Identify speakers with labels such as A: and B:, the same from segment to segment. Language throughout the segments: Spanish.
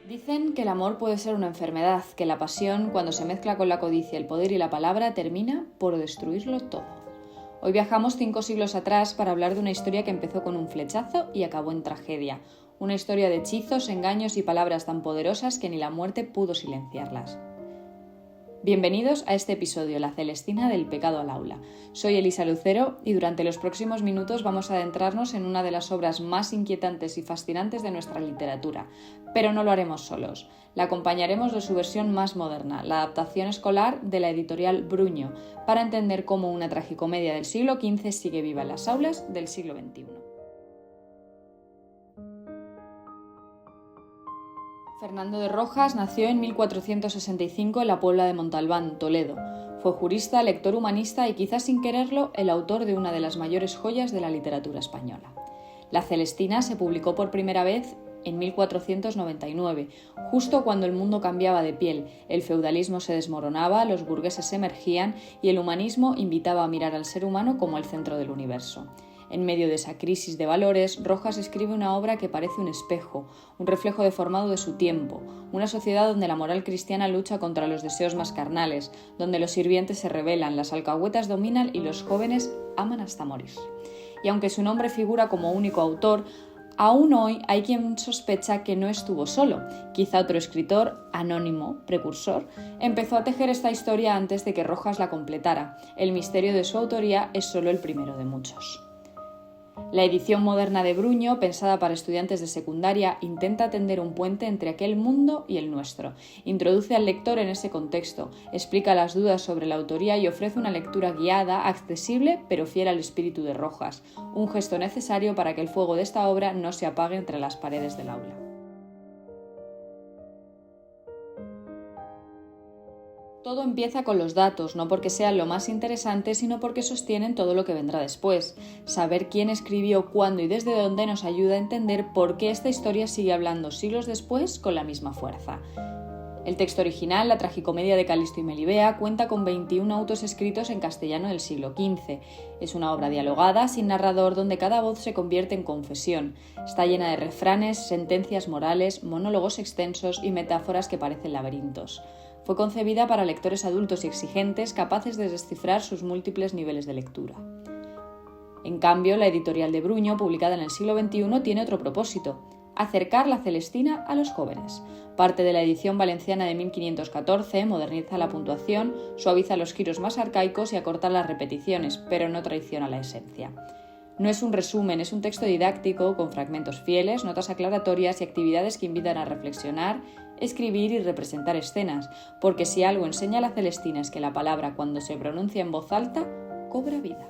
A: Dicen que el amor puede ser una enfermedad, que la pasión, cuando se mezcla con la codicia, el poder y la palabra, termina por destruirlo todo. Hoy viajamos 5 siglos atrás para hablar de una historia que empezó con un flechazo y acabó en tragedia. Una historia de hechizos, engaños y palabras tan poderosas que ni la muerte pudo silenciarlas. Bienvenidos a este episodio, La Celestina del pecado al aula. Soy Elisa Lucero y durante los próximos minutos vamos a adentrarnos en una de las obras más inquietantes y fascinantes de nuestra literatura. Pero no lo haremos solos. La acompañaremos de su versión más moderna, la adaptación escolar de la editorial Bruño, para entender cómo una tragicomedia del siglo XV sigue viva en las aulas del siglo XXI. Fernando de Rojas nació en 1465 en la Puebla de Montalbán, Toledo. Fue jurista, lector humanista y quizás sin quererlo, el autor de una de las mayores joyas de la literatura española. La Celestina se publicó por primera vez en 1499, justo cuando el mundo cambiaba de piel, el feudalismo se desmoronaba, los burgueses emergían y el humanismo invitaba a mirar al ser humano como el centro del universo. En medio de esa crisis de valores, Rojas escribe una obra que parece un espejo, un reflejo deformado de su tiempo, una sociedad donde la moral cristiana lucha contra los deseos más carnales, donde los sirvientes se rebelan, las alcahuetas dominan y los jóvenes aman hasta morir. Y aunque su nombre figura como único autor, aún hoy hay quien sospecha que no estuvo solo. Quizá otro escritor, anónimo, precursor, empezó a tejer esta historia antes de que Rojas la completara. El misterio de su autoría es solo el primero de muchos. La edición moderna de Bruño, pensada para estudiantes de secundaria, intenta tender un puente entre aquel mundo y el nuestro. Introduce al lector en ese contexto, explica las dudas sobre la autoría y ofrece una lectura guiada, accesible, pero fiel al espíritu de Rojas, un gesto necesario para que el fuego de esta obra no se apague entre las paredes del aula. Todo empieza con los datos, no porque sean lo más interesante, sino porque sostienen todo lo que vendrá después. Saber quién escribió, cuándo y desde dónde nos ayuda a entender por qué esta historia sigue hablando siglos después con la misma fuerza. El texto original, la tragicomedia de Calisto y Melibea, cuenta con 21 autos escritos en castellano del siglo XV. Es una obra dialogada, sin narrador, donde cada voz se convierte en confesión. Está llena de refranes, sentencias morales, monólogos extensos y metáforas que parecen laberintos. Fue concebida para lectores adultos y exigentes, capaces de descifrar sus múltiples niveles de lectura. En cambio, la editorial de Bruño, publicada en el siglo XXI, tiene otro propósito: acercar la Celestina a los jóvenes. Parte de la edición valenciana de 1514 moderniza la puntuación, suaviza los giros más arcaicos y acorta las repeticiones, pero no traiciona la esencia. No es un resumen, es un texto didáctico con fragmentos fieles, notas aclaratorias y actividades que invitan a reflexionar, escribir y representar escenas, porque si algo enseña la Celestina es que la palabra, cuando se pronuncia en voz alta, cobra vida.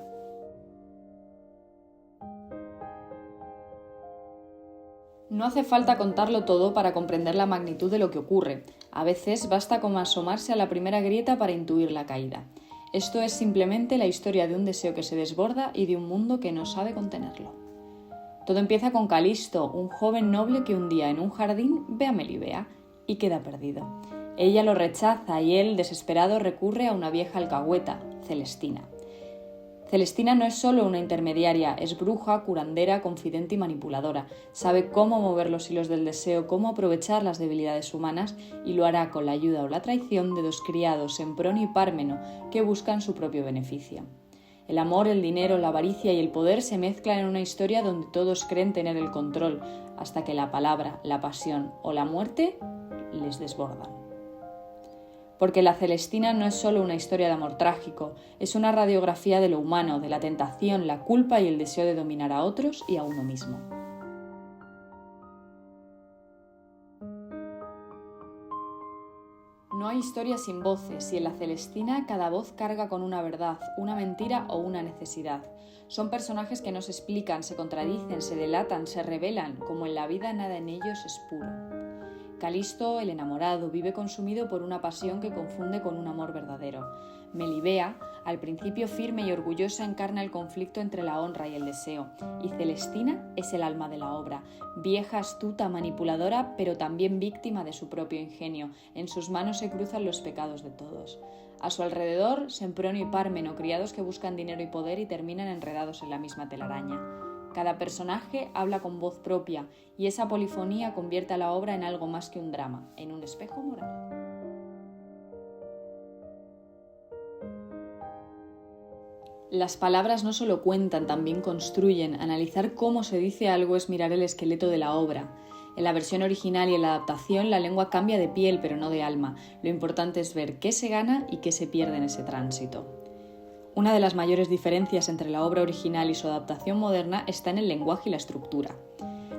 A: No hace falta contarlo todo para comprender la magnitud de lo que ocurre. A veces basta con asomarse a la primera grieta para intuir la caída. Esto es simplemente la historia de un deseo que se desborda y de un mundo que no sabe contenerlo. Todo empieza con Calisto, un joven noble que un día en un jardín ve a Melibea y queda perdido. Ella lo rechaza y él, desesperado, recurre a una vieja alcahueta, Celestina. Celestina no es solo una intermediaria, es bruja, curandera, confidente y manipuladora. Sabe cómo mover los hilos del deseo, cómo aprovechar las debilidades humanas y lo hará con la ayuda o la traición de dos criados, Semprón y Pármeno, que buscan su propio beneficio. El amor, el dinero, la avaricia y el poder se mezclan en una historia donde todos creen tener el control, hasta que la palabra, la pasión o la muerte les desbordan. Porque la Celestina no es solo una historia de amor trágico, es una radiografía de lo humano, de la tentación, la culpa y el deseo de dominar a otros y a uno mismo. No hay historia sin voces, y en la Celestina cada voz carga con una verdad, una mentira o una necesidad. Son personajes que no se explican, se contradicen, se delatan, se revelan, como en la vida nada en ellos es puro. Calisto, el enamorado, vive consumido por una pasión que confunde con un amor verdadero. Melibea, al principio firme y orgullosa, encarna el conflicto entre la honra y el deseo. Y Celestina es el alma de la obra, vieja, astuta, manipuladora, pero también víctima de su propio ingenio. En sus manos se cruzan los pecados de todos. A su alrededor, Semprón y Pármeno, criados que buscan dinero y poder y terminan enredados en la misma telaraña. Cada personaje habla con voz propia y esa polifonía convierte a la obra en algo más que un drama, en un espejo moral. Las palabras no solo cuentan, también construyen. Analizar cómo se dice algo es mirar el esqueleto de la obra. En la versión original y en la adaptación, la lengua cambia de piel, pero no de alma. Lo importante es ver qué se gana y qué se pierde en ese tránsito. Una de las mayores diferencias entre la obra original y su adaptación moderna está en el lenguaje y la estructura.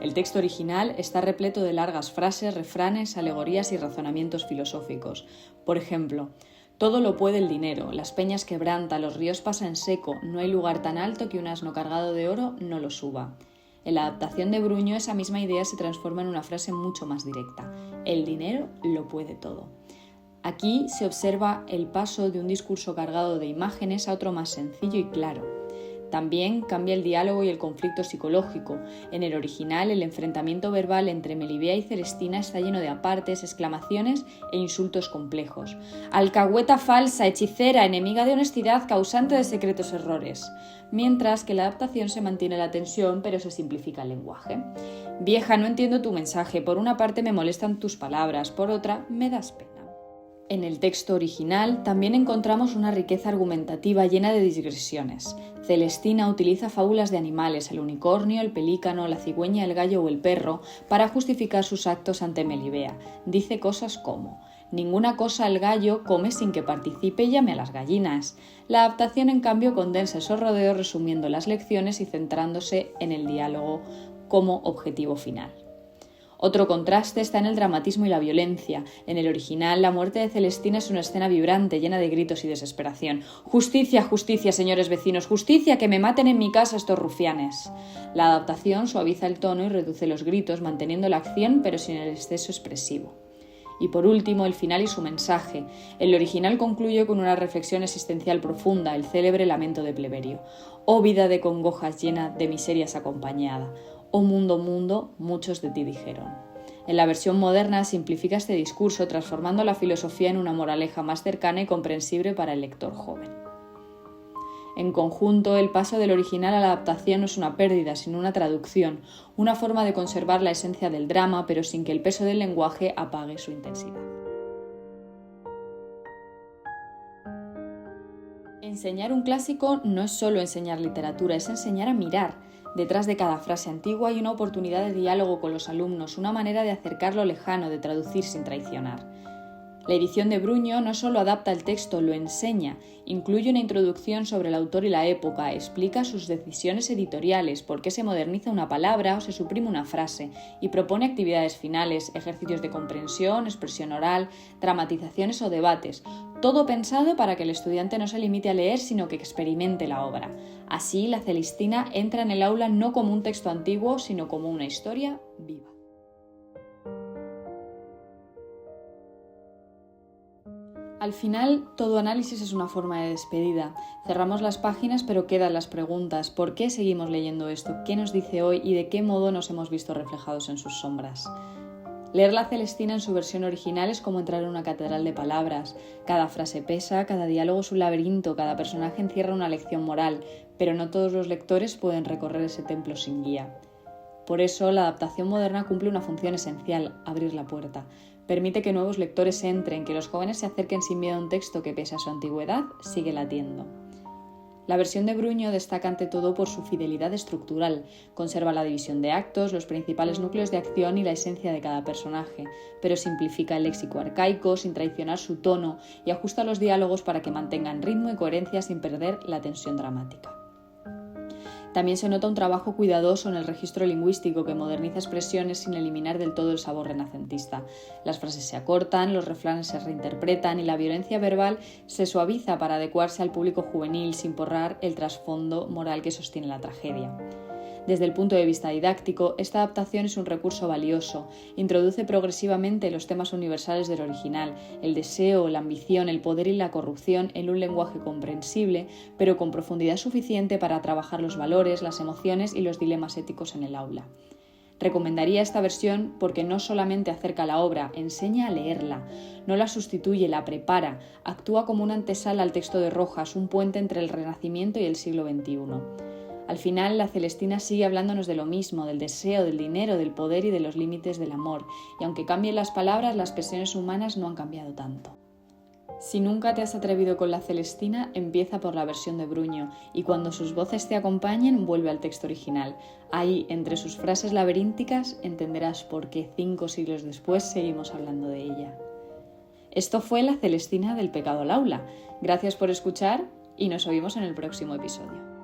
A: El texto original está repleto de largas frases, refranes, alegorías y razonamientos filosóficos. Por ejemplo, todo lo puede el dinero, las peñas quebranta, los ríos pasan en seco, no hay lugar tan alto que un asno cargado de oro no lo suba. En la adaptación de Bruño, esa misma idea se transforma en una frase mucho más directa. El dinero lo puede todo. Aquí se observa el paso de un discurso cargado de imágenes a otro más sencillo y claro. También cambia el diálogo y el conflicto psicológico. En el original, el enfrentamiento verbal entre Melibea y Celestina está lleno de apartes, exclamaciones e insultos complejos. Alcahueta falsa, hechicera, enemiga de honestidad, causante de secretos errores. Mientras que en la adaptación se mantiene la tensión, pero se simplifica el lenguaje. Vieja, no entiendo tu mensaje. Por una parte me molestan tus palabras, por otra me das pena. En el texto original también encontramos una riqueza argumentativa llena de digresiones. Celestina utiliza fábulas de animales, el unicornio, el pelícano, la cigüeña, el gallo o el perro, para justificar sus actos ante Melibea. Dice cosas como: ninguna cosa el gallo come sin que participe y llame a las gallinas. La adaptación, en cambio, condensa esos rodeos resumiendo las lecciones y centrándose en el diálogo como objetivo final. Otro contraste está en el dramatismo y la violencia. En el original, la muerte de Celestina es una escena vibrante, llena de gritos y desesperación. ¡Justicia, justicia, señores vecinos! ¡Justicia, que me maten en mi casa estos rufianes! La adaptación suaviza el tono y reduce los gritos, manteniendo la acción pero sin el exceso expresivo. Y por último, el final y su mensaje. El original concluye con una reflexión existencial profunda, el célebre lamento de Pleberio. Oh vida de congojas llena, de miserias acompañada. Oh mundo, mundo, muchos de ti dijeron. En la versión moderna simplifica este discurso, transformando la filosofía en una moraleja más cercana y comprensible para el lector joven. En conjunto, el paso del original a la adaptación no es una pérdida, sino una traducción, una forma de conservar la esencia del drama, pero sin que el peso del lenguaje apague su intensidad. Enseñar un clásico no es solo enseñar literatura, es enseñar a mirar. Detrás de cada frase antigua hay una oportunidad de diálogo con los alumnos, una manera de acercar lo lejano, de traducir sin traicionar. La edición de Bruño no solo adapta el texto, lo enseña, incluye una introducción sobre el autor y la época, explica sus decisiones editoriales, por qué se moderniza una palabra o se suprime una frase, y propone actividades finales, ejercicios de comprensión, expresión oral, dramatizaciones o debates, todo pensado para que el estudiante no se limite a leer, sino que experimente la obra. Así, la Celestina entra en el aula no como un texto antiguo, sino como una historia viva. Al final, todo análisis es una forma de despedida. Cerramos las páginas, pero quedan las preguntas. ¿Por qué seguimos leyendo esto? ¿Qué nos dice hoy? ¿Y de qué modo nos hemos visto reflejados en sus sombras? Leer la Celestina en su versión original es como entrar en una catedral de palabras. Cada frase pesa, cada diálogo es un laberinto, cada personaje encierra una lección moral, pero no todos los lectores pueden recorrer ese templo sin guía. Por eso, la adaptación moderna cumple una función esencial: abrir la puerta. Permite que nuevos lectores entren, que los jóvenes se acerquen sin miedo a un texto que, pese a su antigüedad, sigue latiendo. La versión de Bruño destaca ante todo por su fidelidad estructural. Conserva la división de actos, los principales núcleos de acción y la esencia de cada personaje, pero simplifica el léxico arcaico sin traicionar su tono y ajusta los diálogos para que mantengan ritmo y coherencia sin perder la tensión dramática. También se nota un trabajo cuidadoso en el registro lingüístico que moderniza expresiones sin eliminar del todo el sabor renacentista. Las frases se acortan, los refranes se reinterpretan y la violencia verbal se suaviza para adecuarse al público juvenil sin borrar el trasfondo moral que sostiene la tragedia. Desde el punto de vista didáctico, esta adaptación es un recurso valioso. Introduce progresivamente los temas universales del original, el deseo, la ambición, el poder y la corrupción en un lenguaje comprensible, pero con profundidad suficiente para trabajar los valores, las emociones y los dilemas éticos en el aula. Recomendaría esta versión porque no solamente acerca la obra, enseña a leerla, no la sustituye, la prepara, actúa como una antesala al texto de Rojas, un puente entre el Renacimiento y el siglo XXI. Al final, la Celestina sigue hablándonos de lo mismo, del deseo, del dinero, del poder y de los límites del amor, y aunque cambien las palabras, las pasiones humanas no han cambiado tanto. Si nunca te has atrevido con la Celestina, empieza por la versión de Bruño, y cuando sus voces te acompañen, vuelve al texto original. Ahí, entre sus frases laberínticas, entenderás por qué 5 siglos después seguimos hablando de ella. Esto fue La Celestina del pecado al aula. Gracias por escuchar y nos oímos en el próximo episodio.